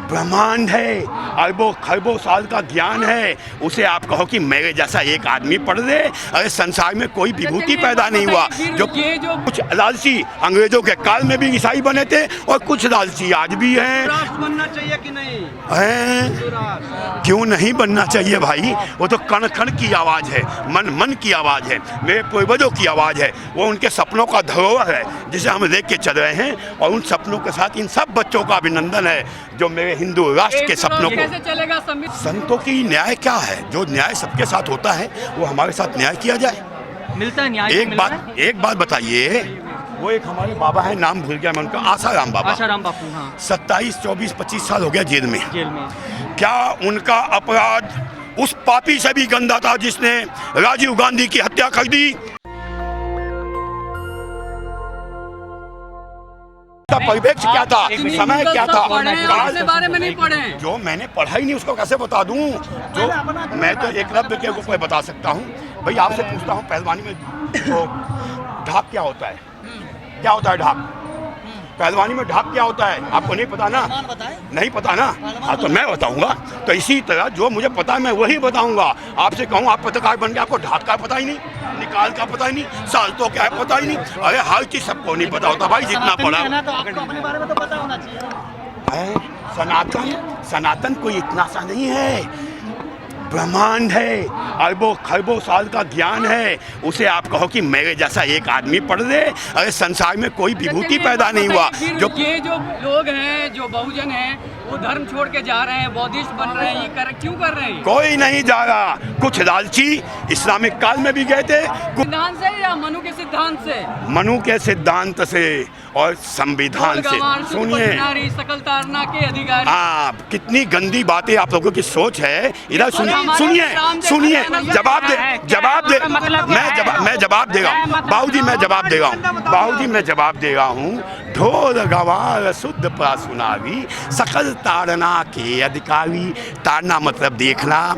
ब्रह्मांड है, अरबों खरबों साल का ज्ञान है, उसे आप कहो कि मेरे जैसा एक आदमी पढ़ ले। अरे संसार में कोई विभूति पैदा नहीं हुआ। जो कुछ लालची अंग्रेजों के काल में भी ईसाई बने थे और कुछ लालची आज भी हैं। राष्ट्र बनना चाहिए कि नहीं? क्यों नहीं बनना चाहिए भाई? वो तो कण कण की आवाज़ है, मन मन की आवाज़ है, मेरे पूर्वजों की आवाज़ है। वो उनके सपनों का धरोहर है जिसे हम लेके चल रहे हैं, और उन सपनों के साथ इन सब बच्चों का अभिनंदन है जो मेरे हिंदू राष्ट्र के सपनों को। कैसे चलेगा संतों की न्याय क्या है? जो न्याय सबके साथ होता है वो हमारे साथ न्याय किया जाए। मिलता है न्याय? एक बात बताइए, वो एक हमारे बाबा है, नाम भूल गया मैं उनका, आसाराम बाबा। आसाराम बापू, हाँ। 27, 24, 25 साल हो गया जेल में। क्या उनका अपराध उस पापी से भी गंदा था जिसने राजीव गांधी की हत्या कर दी? परिप्रेक्ष्य क्या था, समय क्या था? बारे में नहीं पढ़े। जो मैंने पढ़ा ही नहीं उसको कैसे बता दूं? जो मैं तो एकलव्य के ऊपर बता सकता हूं। भाई आपसे पूछता हूं, पहलवानी में तो ढाक क्या होता है? क्या होता है ढाक? पहलवानी में ढाक क्या होता है? आपको नहीं पता ना? नहीं पता ना? हाँ तो मैं बताऊंगा। तो इसी तरह जो मुझे पता है मैं वही बताऊंगा। आपसे कहूँ आप पत्रकार बन के आपको ढाक का पता ही नहीं, निकाल का पता ही नहीं, साल तो क्या है पता ही नहीं। अरे हर चीज सबको नहीं पता होता भाई, जितना पढ़ा। अपने बारे में तो पता होना चाहिए। सनातन कोई इतना सा नहीं है, ब्रह्मांड है, अरबों खरबों साल का ज्ञान है, उसे आप कहो कि मेरे जैसा एक आदमी पढ़ ले। अरे संसार में कोई विभूति पैदा नहीं हुआ। जो लोग हैं, जो बहुजन हैं, वो धर्म छोड़ के जा रहे हैं, बौद्धिस्ट बन रहे हैं, ये क्यों कर रहे हैं? कोई नहीं जा रहा। कुछ लालची इस्लामिक काल में भी गए थे। सिद्धांत से या मनु के सिद्धांत से? मनु के सिद्धांत से और संविधान से। सुनिए, सकल तारना के अधिकारी। आप कितनी गंदी बातें आप लोगों की सोच है। इधर सुनिए, जवाब दे। मैं जवाब दे रहा हूँ बाबूजी, मैं जवाब दे रहा हूँ। ढोल गवार शुद्ध सुनावी, सकल ताड़ना के अधिकारी। ताड़ना मतलब देखना।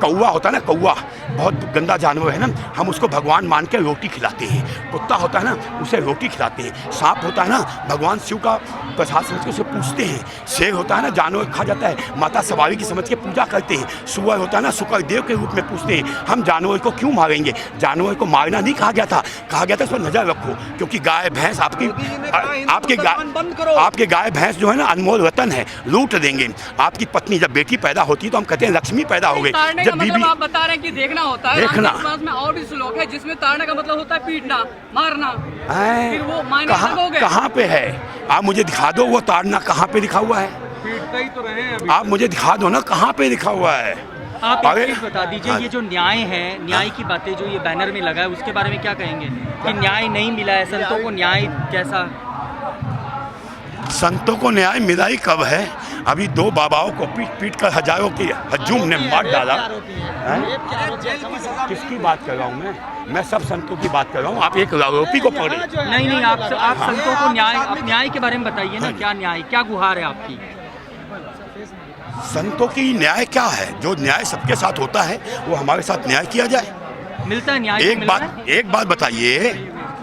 कौवा होता है ना, कौवा बहुत गंदा जानवर है ना, हम उसको भगवान मान के रोटी खिलाते हैं। कुत्ता होता है ना, उसे रोटी खिलाते हैं। सांप होता है ना, भगवान शिव का प्रसाद समझ के उसे पूजते हैं। शेर होता है ना, जानवर खा जाता है, माता सवारी की समझ के पूजा करते हैं। सुअर होता है ना, शुक्र देव के रूप में पूजते हैं। हम जानवर को क्यों मारेंगे? जानवर को मारना नहीं कहा गया था, कहा गया था उस पर नजर रखो, क्योंकि गाय भैंस आपके गाय भैंस जो है ना अनमोल रतन है, लूट देंगे। आपकी पत्नी जब बेटी पैदा होती है तो हम कहते हैं लक्ष्मी पैदा हो गई। जब बीबी, आप बता रहे हैं कि देखना होता है, देखना में और भी श्लोक है जिसमें ताड़ना का मतलब होता है पीटना, मारना। फिर वो मायने अलग हो गए। कहाँ पे है? आप मुझे दिखा दो वो ताड़ना कहाँ पे लिखा हुआ है। पीटते ही तो रहे हैं अभी। आप मुझे दिखा दो ना कहाँ पे लिखा हुआ है। आप एक चीज बता दीजिए, ये जो न्याय है, न्याय की बातें जो ये बैनर में लगा है, उसके बारे में क्या कहेंगे कि न्याय नहीं मिला है संतों को? न्याय कैसा? संतों को न्याय मिला ही कब है? अभी 2 बाबाओं को पीट कर हजारों की हजूम ने मार डाला। किसकी बात कर रहा हूँ मैं सब संतों की बात कर रहा हूँ। आप एक आरोपी को पकड़े। नहीं, आप संतों को न्याय के बारे में बताइए ना। क्या न्याय, क्या गुहार है आपकी? संतों की न्याय क्या है? जो न्याय सबके साथ होता है वो हमारे साथ न्याय किया जाए। मिलता है न्याय? एक बात बताइए,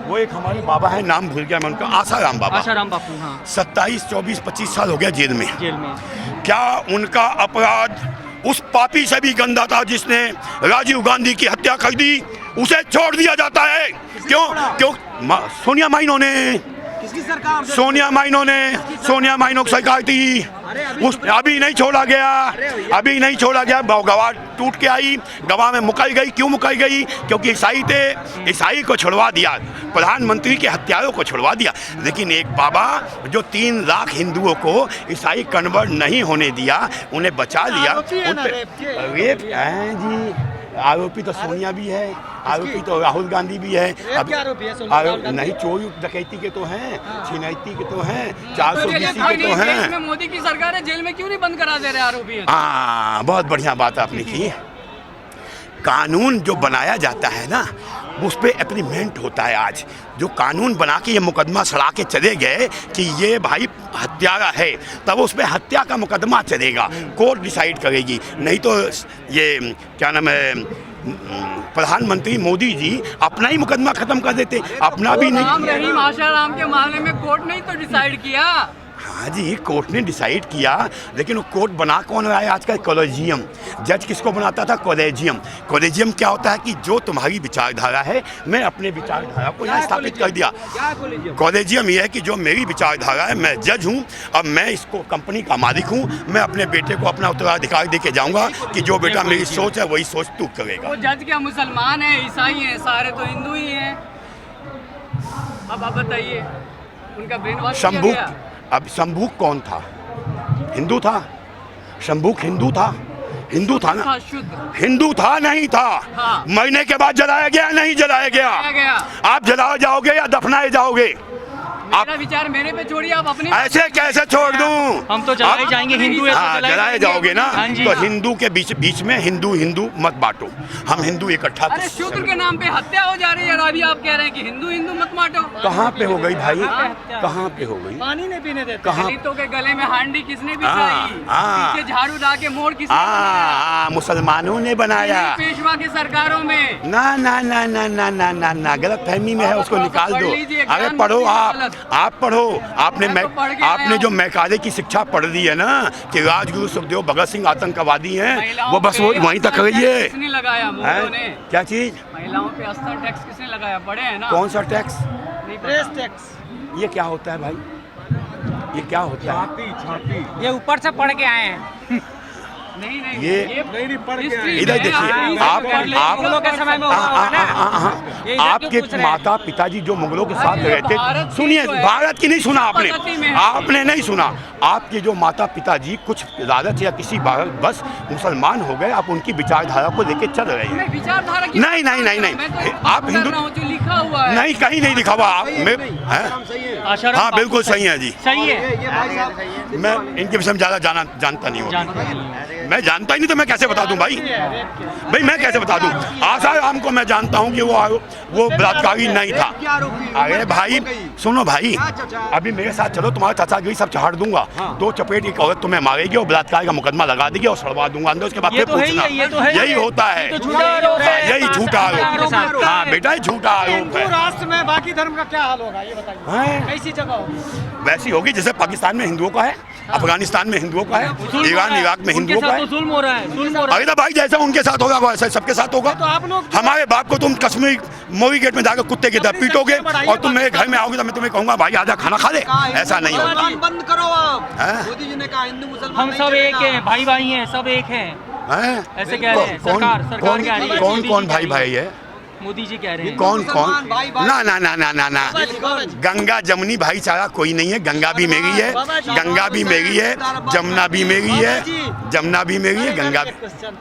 वो एक हमारे बाबा है, नाम भूल गया मैं उनका, आसाराम बापू, हाँ। 27, 24, 25 साल हो गया जेल में। क्या उनका अपराध उस पापी से भी गंदा था जिसने राजीव गांधी की हत्या कर दी? उसे छोड़ दिया जाता है। क्यों? सोनिया माइनो की सरकार थी, अभी नहीं छोड़ा गया। गवाह टूट के आई, गवाह में मुकल गई। क्यों मुकल गई? क्योंकि ईसाई थे, ईसाई को छुड़वा दिया, प्रधानमंत्री के हत्यारों को छुड़वा दिया। लेकिन एक बाबा जो 3 लाख हिंदुओं को ईसाई कन्वर्ट नहीं होने दिया, उन्हें बचा लिया। रेप जी, आरोपी तो सोनिया भी है, आरोपी तो राहुल गांधी भी है। आरोपी नहीं, चोरी डकैती के तो हैं, छिनैती के तो हैं, 420 के तो हैं। मोदी की सरकार है, जेल में क्यों नहीं बंद करा दे रहे आरोपी? हाँ, बहुत बढ़िया बात आपने की। कानून जो बनाया जाता है ना, उस पर एप्लीमेंट होता है। आज जो कानून बना के ये मुकदमा सड़ा के चले गए कि ये भाई हत्यारा है, तब उस पर हत्या का मुकदमा चलेगा, कोर्ट डिसाइड करेगी। नहीं तो ये क्या नाम है, प्रधानमंत्री मोदी जी अपना ही मुकदमा खत्म कर देते, अपना भी नहीं। राम के मामले में कोर्ट नहीं तो डिसाइड किया। हाँ जी, कोर्ट ने डिसाइड किया, लेकिन वो कोर्ट बना कौन रहा है आजकल? कॉलेजियम। जज किसको बनाता था? कॉलेजियम। कॉलेजियम क्या होता है कि जो तुम्हारी विचारधारा है, मैं अपने विचारधारा को यहाँ स्थापित कर दिया। कॉलेजियम ये है कि जो मेरी विचारधारा है, मैं जज हूँ, अब मैं इसको कंपनी का मालिक हूँ, मैं अपने बेटे को अपना उत्तराधिकार दे के जाऊँगा कि जो बेटा मेरी सोच है वही सोच तू करेगा। वो जज क्या मुसलमान है, ईसाई हैं, सारे तो हिंदू ही हैं। अब आप बताइए, उनका ब्रेन वॉश किया शंभू, गया। अब शंभू कौन था? हिंदू था? शंभू हिंदू था? हिंदू था ना? शुद्ध हिंदू था नहीं था? हाँ। मरने के बाद जलाया गया नहीं जलाया गया? गया। आप जलाए जाओगे या दफनाए जाओगे? मेरा विचार मेरे पे छोड़िए, आप अपने ऐसे कैसे छोड़ दूं? हम तो जलाए जाएंगे, हिंदू है तो हाँ, जलाए जाओगे ना? हाँ जी। तो हिंदू के बीच में हिंदू मत बांटो। हम हिंदू इकट्ठा अरे शूद्र के नाम पे हत्या हो जा रही है, अभी आप कह रहे हैं कि हिंदू मत बांटो। कहाँ पे हो गई भाई? कहाँ पे हो गई? पानी नहीं पीने देते। कहाँ? दलितों के गले में हांडी किसने बिछाई? हाँ। पीछे झाड़ू ला के मोड़ किसने बनाया? मुसलमानों ने बनाया। पेशवा की सरकारों में। ना ना ना ना ना ना ना ना, गलत फहमी में है, उसको निकाल दो। अरे पढ़ो, आप पढ़ो। आपने जो मैकाले की शिक्षा पढ़ दी है ना कि राजगुरु सुखदेव भगत सिंह आतंकवादी हैं, वो बस वो वहीं तक रहिए। किसने लगाया? मोदियों ने। क्या चीज? महिलाओं पे अस्तर टैक्स किसने लगाया? बड़े हैं ना। कौन सा टैक्स? Press tax. ये क्या होता है भाई? ये क्या होता है? ये ऊपर से पढ़ के आए हैं। नहीं ये नहीं पढ़ के आए। इधर देखिए, आप मुगलों के समय में हुआ ना। आपके माता पिताजी जो मुगलों के साथ रहे थे, सुनिए, भारत की नहीं सुना आपने नहीं सुना। आपके जो माता पिताजी कुछ लालच या किसी बस मुसलमान हो गए, आप उनकी विचारधारा को लेके चल रहे हैं। विचारधारा की नहीं, आप हिंदू जो लिखा हुआ है नहीं, कहीं नहीं लिखा हुआ। आप हाँ, बिल्कुल सही है जी, सही है। मैं इनके विषय में ज़्यादा जानता नहीं हूँ। मैं जानता ही नहीं तो मैं कैसे बता दूं भाई? मैं कैसे बता दूं? आसाराम को मैं जानता हूं कि वो बलात्कारी नहीं था। अरे भाई सुनो भाई, अभी मेरे साथ चलो, तुम्हारा चाचागिरी सब छाड़ दूंगा। 2 चपेट एक औरत तुम्हें मारेगी और बलात्कार का मुकदमा लगा देगी और सड़वा दूंगा अंदर। उसके बाद फिर पूछना, यही होता है, यही झूठा आरोप। हाँ बेटा, झूठा आरोप है। राष्ट्र में बाकी धर्म का क्या हाल होगा ये बताइए? कैसी जगह होगी? वैसी होगी जैसे पाकिस्तान में हिंदुओं का है, अफगानिस्तान में हिंदुओं का है, ईरान इराक में हिंदुओं का है। जुल्म हो रहा है। अरे ना भाई, जैसा उनके साथ होगा वैसा सबके साथ होगा। तो आप लोग हमारे बाप को तुम कश्मीर मोरी गेट में जाकर कुत्ते की तरह पीटोगे और तुम मेरे घर में आओगे तो मैं तुम्हें कहूंगा भाई आधा खाना खा ले। ऐसा नहीं होगा। बंद करो आप। हैं? मोदी जी ने कहा हिंदू मुसलमान हम सब एक हैं, भाई भाई हैं, सब एक हैं। हैं? ऐसे कह रहे हैं। सरकार कह रही है। कौन भाई भाई है? मोदी जी कह रहे हैं। कौन ना ना ना ना ना ना, गंगा जमुनी भाईचारा कोई नहीं है। गंगा भी मेरी है, गंगा भी मेरी है, जमुना भी मेरी है, जमुना भी मेरी है, गंगा भी।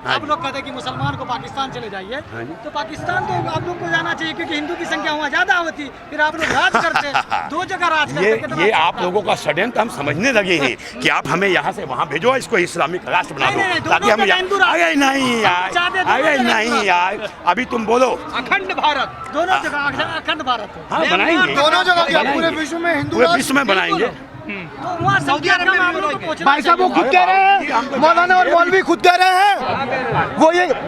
आप लोग कहते हैं कि मुसलमान को पाकिस्तान चले जाइए, तो पाकिस्तान तो आप लोग को जाना चाहिए क्योंकि हिंदू की संख्या वहाँ ज्यादा होती। फिर आप लोग राज करते, 2 जगह राज करते। ये आप लोगों का षड्यंत्र हम समझने लगे हैं कि आप हमें यहाँ से वहाँ भेजो, इसको इस्लामिक राष्ट्र बना दो ताकि हम। अरे नहीं यार, अरे नहीं यार, अभी तुम बोलो अखंड भारत, दोनों जगह अखंड भारत हो। हाँ बनाएंगे, दोनों जगह क्या? बनाएंगे। पूरे विश्व में हिंदू पूरे विश्व में बनाएंगे। तो वहाँ सऊदी अरब में हम लोग को पहुंचना। भाई साहब वो खुद कह रहे हैं, मौलाना और मौलवी खुद कह रहे हैं,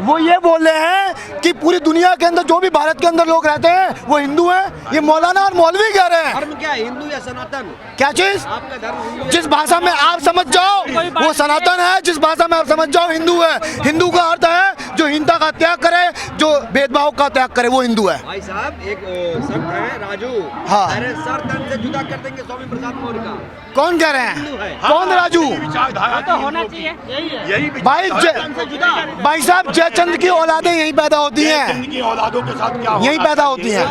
वो ये बोल रहे हैं कि पूरी दुनिया के अंदर जो भी भारत के अंदर लोग रहते हैं वो हिंदू हैं। ये मौलाना और मौलवी कह रहे हैं। धर्म क्या है? हिंदू या सनातन? क्या चीज? आपका धर्म हिंदू है? जिस भाषा में आप समझ जाओ वो सनातन है, जिस भाषा में आप समझ जाओ हिंदू है। हिंदू का अर्थ है जो हिंसा का त्याग करे, जो भेदभाव का त्याग करे, वो हिंदू है। भाई साहब एक संत है राजू, हाँ। अरे सर तन से जुदा कर देंगे स्वामी प्रसाद मौर्य का। कौन कह रहे हैं? कौन राजू? तो होना चाहिए यही भाई साहब जयचंद की औलादें यहीं पैदा होती हैं, की औलादों के साथ क्या यहीं पैदा होती हैं।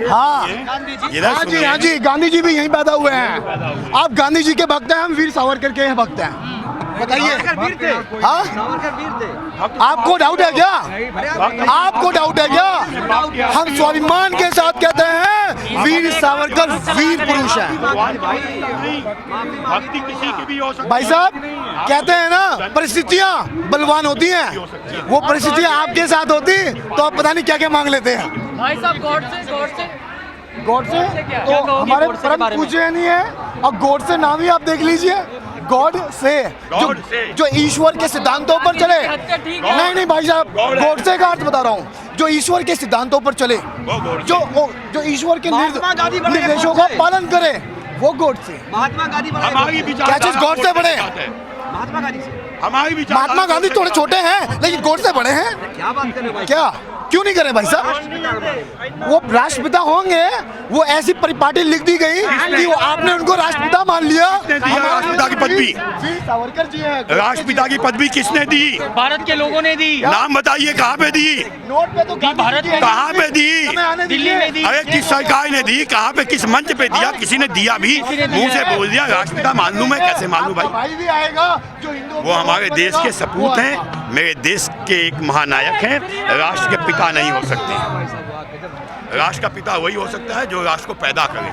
हाँ हाँ जी, गांधी जी भी यहीं पैदा हुए हैं। आप गांधी जी के भक्त हैं, हम वीर सावरकर के भक्त हैं। बताइए। वीर थे? हाँ, सावरकर वीर थे? आपको डाउट है क्या? आपको डाउट है क्या? हम स्वाभिमान के साथ कहते हैं वीर सावरकर वीर पुरुष हैं। भक्ति किसी की भी हो सकती है। भाई साहब कहते हैं ना, परिस्थितियाँ बलवान होती हैं। वो परिस्थितियाँ आपके साथ होती तो आप पता नहीं क्या क्या मांग लेते हैं। भाई साहब गॉड से तो हमारे परम पूज्य नहीं है। और गॉड से नाम ही आप देख लीजिए, गॉड से जो ईश्वर के सिद्धांतों पर चले। नहीं भाई साहब, गॉड से का अर्थ बता रहा हूँ, जो ईश्वर के सिद्धांतों पर चले, जो ईश्वर के निर्देशों का पालन करे, वो गोडसे। महात्मा गांधी बड़े हमारी क्या चीज गोडसे बड़े हैं? महात्मा गांधी से हमारी विचार महात्मा गांधी थोड़े छोटे हैं लेकिन गोडसे बड़े हैं। क्या बात कर रहे हो भाई? क्या क्यों नहीं करे भाई साहब? वो राष्ट्रपिता होंगे, वो ऐसी परिपाटी लिख दी गई कि वो आपने उनको राष्ट्रपिता मान लिया। राष्ट्रपिता की पदवी? वीर सावरकर जी हैं। राष्ट्रपिता की पदवी किसने दी? भारत के लोगों ने दी। नाम बताइए कहाँ पे दी? नोट पे तो गांधी भारत जी की है। कहाँ पे दी? हमें आने दिल्ली दीजिए। में दी। अरे किस सरकार ने दी? कहाँ पे, किस मंच पे दिया? किसी ने दिया भी? मुंह से बोल दिया राष्ट्रपिता मान लूं, मैं कैसे मान लूं आपका भाई? भाई भी आएगा जो हिंदुओं वो हमारे देश के सपूत हैं, मेरे देश के एक महानायक हैं। राष्ट्र के पिता नहीं हो सकते। राष्ट्र का पिता वही हो सकता है जो राष्ट्र को पैदा करे।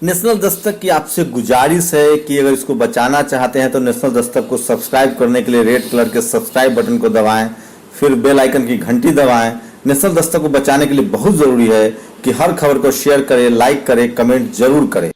नेशनल दस्तक की आपसे गुजारिश है कि अगर इसको बचाना चाहते हैं तो नेशनल दस्तक को सब्सक्राइब करने के लिए रेड कलर के सब्सक्राइब बटन को दबाएं, फिर बेल आइकन की घंटी दबाएं। नेशनल दस्तक को बचाने के लिए बहुत जरूरी है कि हर खबर को शेयर करें, लाइक करें, कमेंट जरूर करें।